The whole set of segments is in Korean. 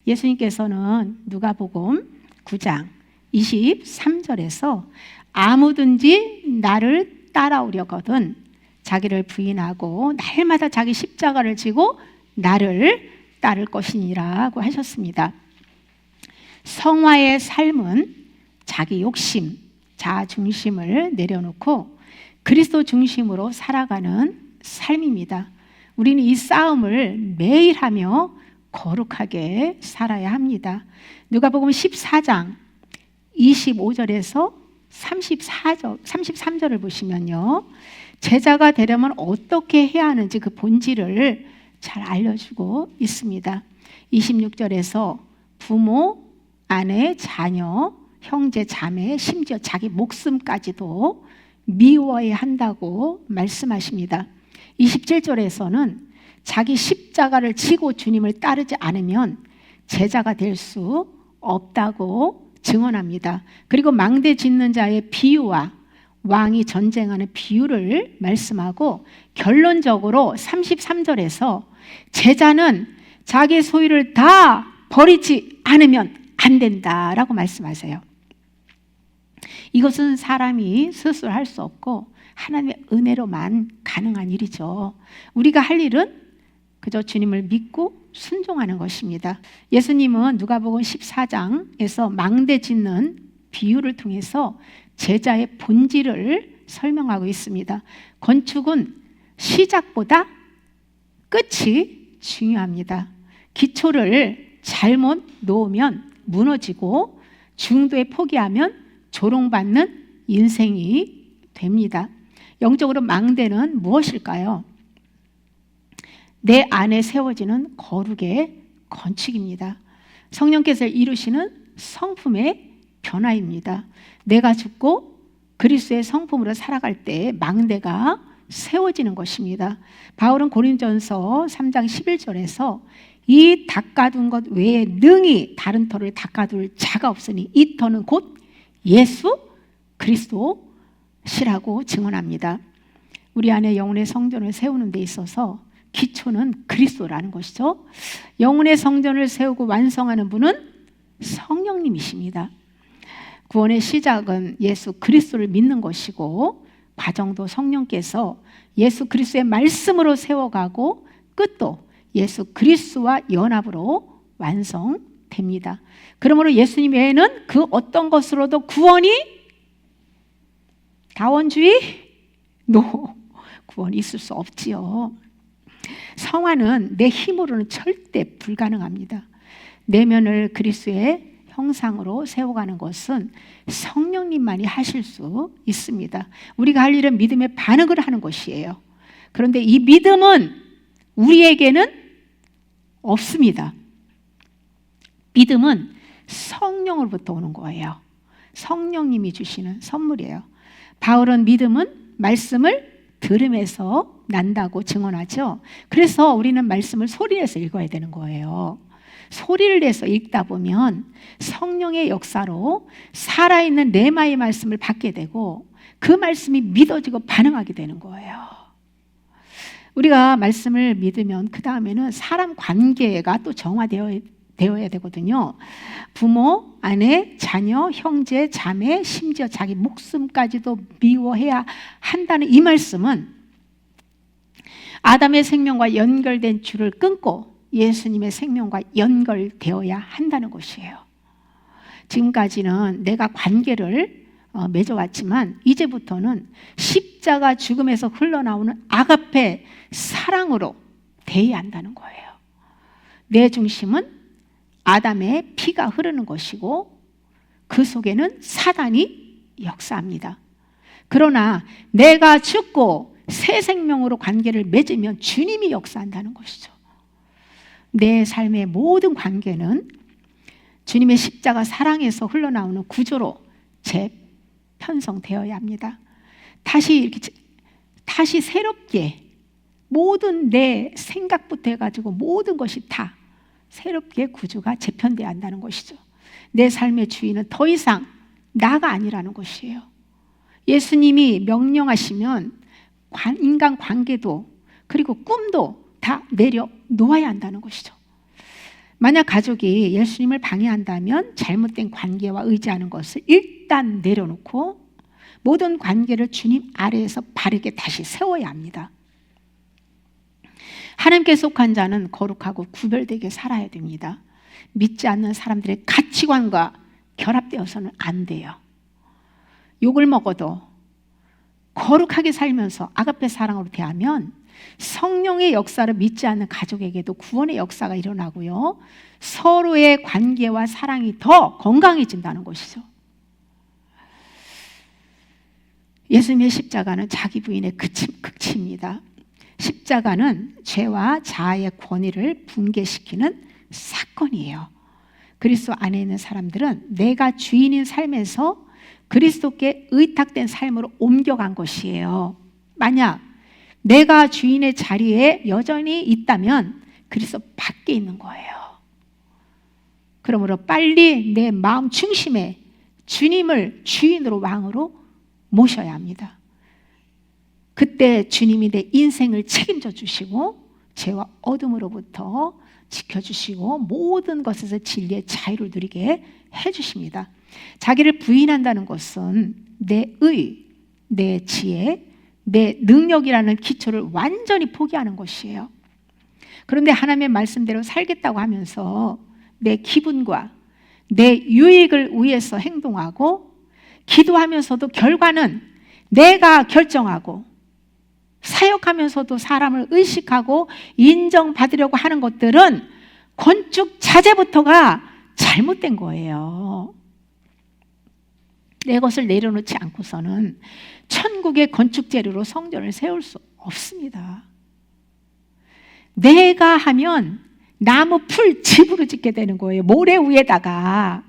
예수님께서는 누가복음 9장 23절에서 아무든지 나를 따라오려거든 자기를 부인하고 날마다 자기 십자가를 지고 나를 따를 것이니라고 하셨습니다. 성화의 삶은 자기 욕심, 자아 중심을 내려놓고 그리스도 중심으로 살아가는 삶입니다. 우리는 이 싸움을 매일 하며 거룩하게 살아야 합니다. 누가복음 14장 25절에서 33절을 보시면요, 제자가 되려면 어떻게 해야 하는지 그 본질을 잘 알려주고 있습니다. 26절에서 부모, 아내, 자녀, 형제, 자매, 심지어 자기 목숨까지도 미워해야 한다고 말씀하십니다. 27절에서는 자기 십자가를 지고 주님을 따르지 않으면 제자가 될 수 없다고 증언합니다. 그리고 망대 짓는 자의 비유와 왕이 전쟁하는 비유를 말씀하고 결론적으로 33절에서 제자는 자기 소유를 다 버리지 않으면 안 된다라고 말씀하세요. 이것은 사람이 스스로 할 수 없고 하나님의 은혜로만 가능한 일이죠. 우리가 할 일은 그저 주님을 믿고 순종하는 것입니다. 예수님은 누가복음 14장에서 망대 짓는 비유를 통해서 제자의 본질을 설명하고 있습니다. 건축은 시작보다 끝이 중요합니다. 기초를 잘못 놓으면 무너지고 중도에 포기하면 조롱받는 인생이 됩니다. 영적으로 망대는 무엇일까요? 내 안에 세워지는 거룩의 건축입니다. 성령께서 이루시는 성품의 변화입니다. 내가 죽고 그리스도의 성품으로 살아갈 때 망대가 세워지는 것입니다. 바울은 고린도전서 3장 11절에서 이 닦아둔 것 외에 능히 다른 터를 닦아둘 자가 없으니 이 터는 곧 예수 그리스도시라고 증언합니다. 우리 안에 영혼의 성전을 세우는 데 있어서 기초는 그리스도라는 것이죠. 영혼의 성전을 세우고 완성하는 분은 성령님이십니다. 구원의 시작은 예수 그리스도를 믿는 것이고 과정도 성령께서 예수 그리스도의 말씀으로 세워가고 끝도 예수 그리스도와 연합으로 완성됩니다. 그러므로 예수님 외에는 그 어떤 것으로도 구원이 다원주의? 구원이 있을 수 없지요. 성화는 내 힘으로는 절대 불가능합니다. 내면을 그리스도의 형상으로 세워가는 것은 성령님만이 하실 수 있습니다. 우리가 할 일은 믿음의 반응을 하는 것이에요. 그런데 이 믿음은 우리에게는 없습니다. 믿음은 성령으로부터 오는 거예요. 성령님이 주시는 선물이에요. 바울은 믿음은 말씀을 들음에서 난다고 증언하죠. 그래서 우리는 말씀을 소리내서 읽어야 되는 거예요. 소리를 내서 읽다 보면 성령의 역사로 살아있는 레마의 말씀을 받게 되고 그 말씀이 믿어지고 반응하게 되는 거예요. 우리가 말씀을 믿으면 그 다음에는 사람 관계가 또 정화되어야 되거든요. 부모, 아내, 자녀, 형제, 자매, 심지어 자기 목숨까지도 미워해야 한다는 이 말씀은 아담의 생명과 연결된 줄을 끊고 예수님의 생명과 연결되어야 한다는 것이에요. 지금까지는 내가 관계를 맺어왔지만 이제부터는 십자가 죽음에서 흘러나오는 아가페 사랑으로 대해야 한다는 거예요. 내 중심은 아담의 피가 흐르는 것이고 그 속에는 사단이 역사합니다. 그러나 내가 죽고 새 생명으로 관계를 맺으면 주님이 역사한다는 것이죠. 내 삶의 모든 관계는 주님의 십자가 사랑에서 흘러나오는 구조로 재편성되어야 합니다. 다시 새롭게 모든 내 생각부터 해가지고 모든 것이 다 새롭게 구조가 재편되어야 한다는 것이죠. 내 삶의 주인은 더 이상 나가 아니라는 것이에요. 예수님이 명령하시면 인간 관계도 그리고 꿈도 다 내려놓아야 한다는 것이죠. 만약 가족이 예수님을 방해한다면 잘못된 관계와 의지하는 것을 일단 내려놓고 모든 관계를 주님 아래에서 바르게 다시 세워야 합니다. 하나님께 속한 자는 거룩하고 구별되게 살아야 됩니다. 믿지 않는 사람들의 가치관과 결합되어서는 안 돼요. 욕을 먹어도 거룩하게 살면서 아가페 사랑으로 대하면 성령의 역사를 믿지 않는 가족에게도 구원의 역사가 일어나고요, 서로의 관계와 사랑이 더 건강해진다는 것이죠. 예수님의 십자가는 자기 부인의 극치입니다. 십자가는 죄와 자아의 권위를 붕괴시키는 사건이에요. 그리스도 안에 있는 사람들은 내가 주인인 삶에서 그리스도께 의탁된 삶으로 옮겨간 것이에요. 만약 내가 주인의 자리에 여전히 있다면 그리스도 밖에 있는 거예요. 그러므로 빨리 내 마음 중심에 주님을 주인으로 왕으로 모셔야 합니다. 그때 주님이 내 인생을 책임져 주시고 죄와 어둠으로부터 지켜주시고 모든 것에서 진리의 자유를 누리게 해주십니다. 자기를 부인한다는 것은 내 의, 내 지혜, 내 능력이라는 기초를 완전히 포기하는 것이에요. 그런데 하나님의 말씀대로 살겠다고 하면서 내 기분과 내 유익을 위해서 행동하고 기도하면서도 결과는 내가 결정하고 사역하면서도 사람을 의식하고 인정받으려고 하는 것들은 건축 자재부터가 잘못된 거예요. 내 것을 내려놓지 않고서는 천국의 건축 재료로 성전을 세울 수 없습니다. 내가 하면 나무 풀 집으로 짓게 되는 거예요. 모래 위에다가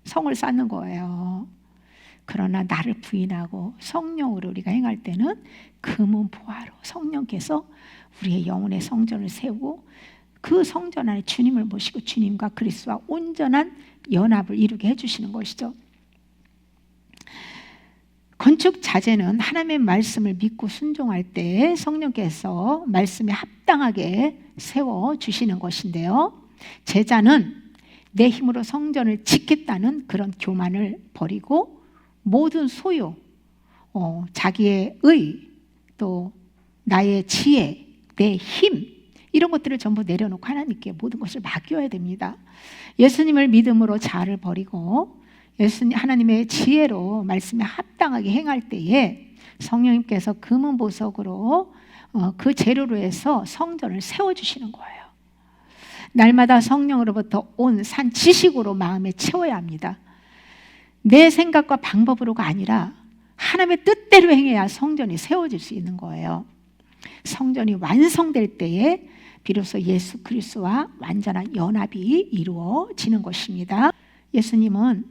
성을 쌓는 거예요. 그러나 나를 부인하고 성령으로 우리가 행할 때는 금은 보화로 성령께서 우리의 영혼의 성전을 세우고 그 성전 안에 주님을 모시고 주님과 그리스도와 온전한 연합을 이루게 해주시는 것이죠. 건축 자재는 하나님의 말씀을 믿고 순종할 때 성령께서 말씀에 합당하게 세워주시는 것인데요, 제자는 내 힘으로 성전을 짓겠다는 그런 교만을 버리고 모든 소유, 자기의 의, 또 나의 지혜, 내 힘, 이런 것들을 전부 내려놓고 하나님께 모든 것을 맡겨야 됩니다. 예수님을 믿음으로 자아를 버리고 하나님의 지혜로 말씀에 합당하게 행할 때에 성령님께서 금은 보석으로 그 재료로 해서 성전을 세워주시는 거예요. 날마다 성령으로부터 온 산 지식으로 마음에 채워야 합니다. 내 생각과 방법으로가 아니라 하나님의 뜻대로 행해야 성전이 세워질 수 있는 거예요. 성전이 완성될 때에 비로소 예수 그리스도와 완전한 연합이 이루어지는 것입니다. 예수님은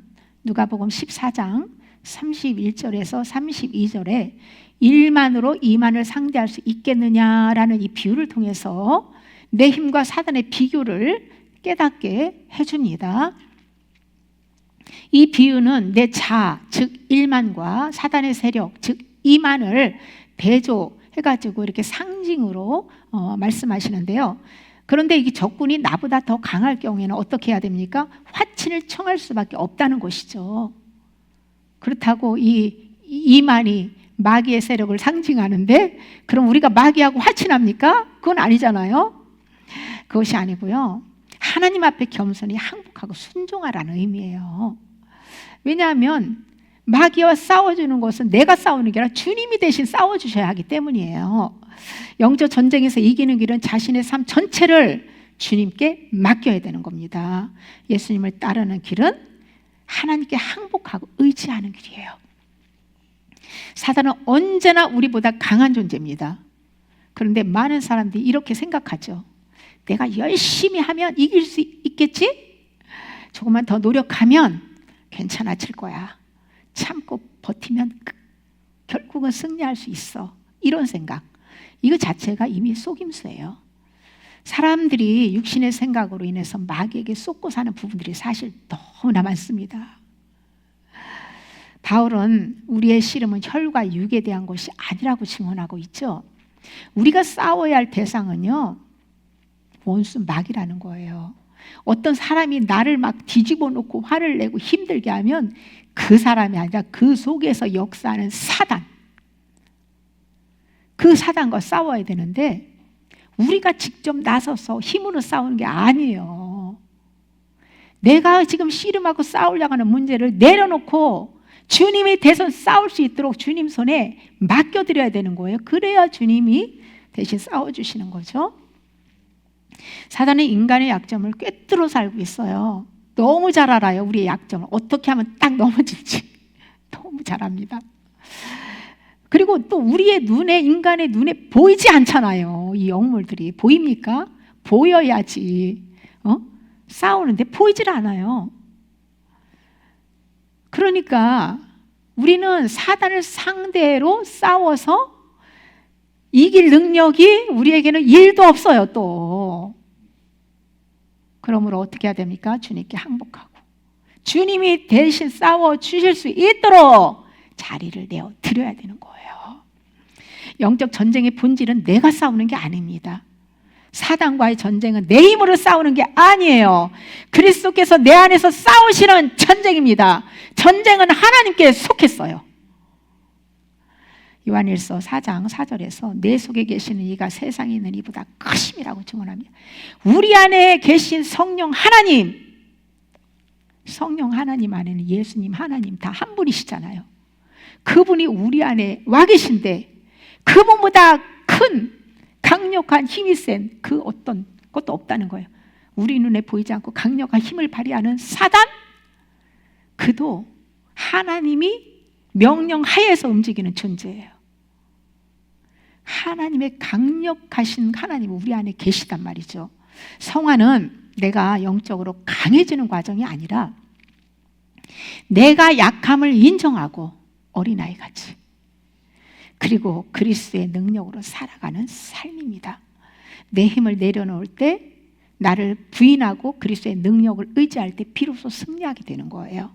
누가복음 14장 31절에서 32절에 일만으로 이만을 상대할 수 있겠느냐라는 이 비유를 통해서 내 힘과 사단의 비교를 깨닫게 해줍니다. 이 비유는 내 자아, 즉 일만과 사단의 세력, 즉 이만을 대조해가지고 이렇게 상징으로 말씀하시는데요. 그런데 이게 적군이 나보다 더 강할 경우에는 어떻게 해야 됩니까? 화친을 청할 수밖에 없다는 것이죠. 그렇다고 이 이만이 마귀의 세력을 상징하는데 그럼 우리가 마귀하고 화친합니까? 그건 아니잖아요. 그것이 아니고요, 하나님 앞에 겸손히 항복하고 순종하라는 의미예요. 왜냐하면 마귀와 싸워주는 것은 내가 싸우는 게 아니라 주님이 대신 싸워주셔야 하기 때문이에요. 영적 전쟁에서 이기는 길은 자신의 삶 전체를 주님께 맡겨야 되는 겁니다. 예수님을 따르는 길은 하나님께 항복하고 의지하는 길이에요. 사단은 언제나 우리보다 강한 존재입니다. 그런데 많은 사람들이 이렇게 생각하죠. 내가 열심히 하면 이길 수 있겠지? 조금만 더 노력하면 괜찮아질 거야. 참고 버티면 결국은 승리할 수 있어. 이런 생각. 이거 자체가 이미 속임수예요. 사람들이 육신의 생각으로 인해서 마귀에게 쏟고 사는 부분들이 사실 너무나 많습니다. 바울은 우리의 씨름은 혈과 육에 대한 것이 아니라고 증언하고 있죠. 우리가 싸워야 할 대상은요, 원수 마귀라는 거예요. 어떤 사람이 나를 막 뒤집어 놓고 화를 내고 힘들게 하면 그 사람이 아니라 그 속에서 역사하는 사단, 그 사단과 싸워야 되는데 우리가 직접 나서서 힘으로 싸우는 게 아니에요. 내가 지금 씨름하고 싸우려고 하는 문제를 내려놓고 주님이 대신 싸울 수 있도록 주님 손에 맡겨드려야 되는 거예요. 그래야 주님이 대신 싸워주시는 거죠. 사단은 인간의 약점을 꿰뚫어 살고 있어요. 너무 잘 알아요. 우리의 약점을 어떻게 하면 딱 넘어질지 너무 잘 압니다. 그리고 또 우리의 눈에, 인간의 눈에 보이지 않잖아요. 이 영물들이 보입니까? 보여야지 싸우는데 보이질 않아요. 그러니까 우리는 사단을 상대로 싸워서 이길 능력이 우리에게는 1도 없어요. 또 그러므로 어떻게 해야 됩니까? 주님께 항복하고 주님이 대신 싸워 주실 수 있도록 자리를 내어 드려야 되는 거예요. 영적 전쟁의 본질은 내가 싸우는 게 아닙니다. 사단과의 전쟁은 내 힘으로 싸우는 게 아니에요. 그리스도께서 내 안에서 싸우시는 전쟁입니다. 전쟁은 하나님께 속했어요. 요한일서 4장 4절에서 내 속에 계시는 이가 세상에 있는 이보다 크심이라고 증언합니다. 우리 안에 계신 성령 하나님, 성령 하나님 안에는 예수님 하나님 다 한 분이시잖아요. 그분이 우리 안에 와 계신데 그분보다 큰 강력한 힘이 센 그 어떤 것도 없다는 거예요. 우리 눈에 보이지 않고 강력한 힘을 발휘하는 사단, 그도 하나님이 명령하에서 움직이는 존재예요. 하나님의 강력하신 하나님이 우리 안에 계시단 말이죠. 성화는 내가 영적으로 강해지는 과정이 아니라 내가 약함을 인정하고 어린아이같이 그리고 그리스도의 능력으로 살아가는 삶입니다. 내 힘을 내려놓을 때 나를 부인하고 그리스도의 능력을 의지할 때 비로소 승리하게 되는 거예요.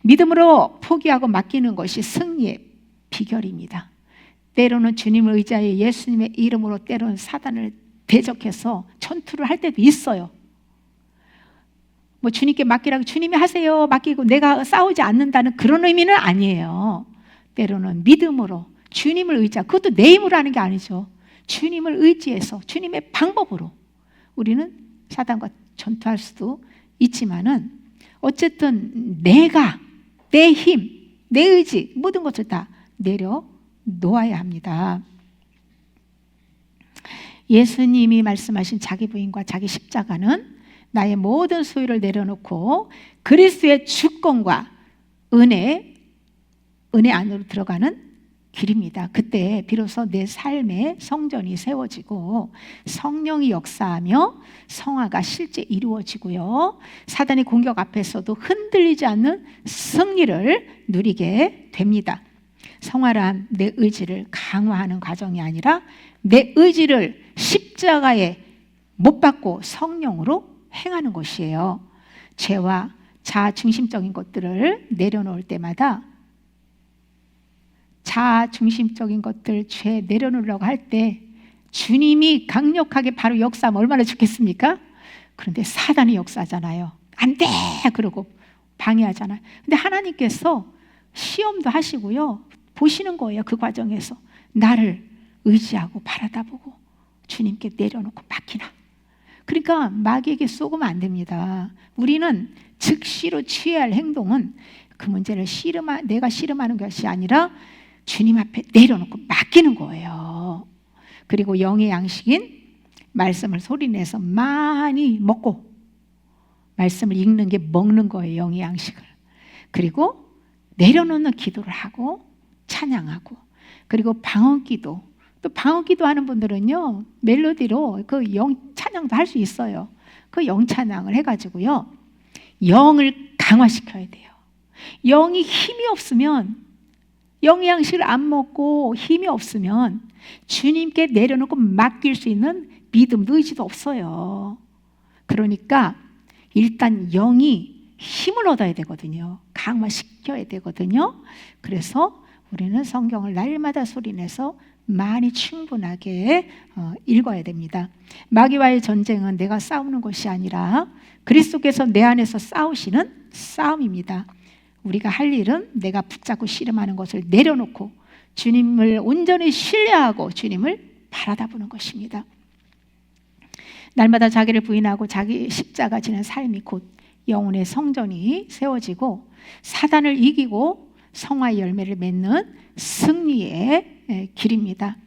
믿음으로 포기하고 맡기는 것이 승리의 비결입니다. 때로는 주님을 의지하여 예수님의 이름으로 때로는 사단을 대적해서 전투를 할 때도 있어요. 뭐 주님께 맡기라고 주님이 하세요 맡기고 내가 싸우지 않는다는 그런 의미는 아니에요. 때로는 믿음으로 주님을 의지하고, 그것도 내 힘으로 하는 게 아니죠. 주님을 의지해서 주님의 방법으로 우리는 사단과 전투할 수도 있지만은 어쨌든 내가 내 힘, 내 의지 모든 것을 다 내려놓아야 합니다. 예수님이 말씀하신 자기 부인과 자기 십자가는 나의 모든 소유를 내려놓고 그리스도의 주권과 은혜 안으로 들어가는 길입니다. 그때 비로소 내 삶의 성전이 세워지고 성령이 역사하며 성화가 실제 이루어지고요. 사단의 공격 앞에서도 흔들리지 않는 승리를 누리게 됩니다. 성화란 내 의지를 강화하는 과정이 아니라 내 의지를 십자가에 못 박고 성령으로 행하는 것이에요. 죄와 자아 중심적인 것들을 내려놓을 때마다 자아 중심적인 것들, 죄 내려놓으려고 할 때 주님이 강력하게 바로 역사하면 얼마나 좋겠습니까? 그런데 사단이 역사하잖아요. 안 돼! 그러고 방해하잖아요. 근데 하나님께서 시험도 하시고요. 보시는 거예요. 그 과정에서 나를 의지하고 바라다보고 주님께 내려놓고 맡기나. 그러니까 마귀에게 속으면 안 됩니다. 우리는 즉시로 취해야 할 행동은 그 문제를 내가 씨름하는 것이 아니라 주님 앞에 내려놓고 맡기는 거예요. 그리고 영의 양식인 말씀을 소리내서 많이 먹고, 말씀을 읽는 게 먹는 거예요. 영의 양식을. 그리고 내려놓는 기도를 하고 찬양하고, 그리고 방언기도. 또 방언기도 하는 분들은요 멜로디로 그 영 찬양도 할 수 있어요. 그 영 찬양을 해가지고요 영을 강화시켜야 돼요. 영이 힘이 없으면, 영의 양식을 안 먹고 힘이 없으면 주님께 내려놓고 맡길 수 있는 믿음도 의지도 없어요. 그러니까 일단 영이 힘을 얻어야 되거든요. 강화시켜야 되거든요. 그래서 우리는 성경을 날마다 소리내서 많이 충분하게 읽어야 됩니다. 마귀와의 전쟁은 내가 싸우는 것이 아니라 그리스도께서 내 안에서 싸우시는 싸움입니다. 우리가 할 일은 내가 붙잡고 씨름하는 것을 내려놓고 주님을 온전히 신뢰하고 주님을 바라다 보는 것입니다. 날마다 자기를 부인하고 자기 십자가 지는 삶이 곧 영혼의 성전이 세워지고 사단을 이기고 성화의 열매를 맺는 승리의 길입니다.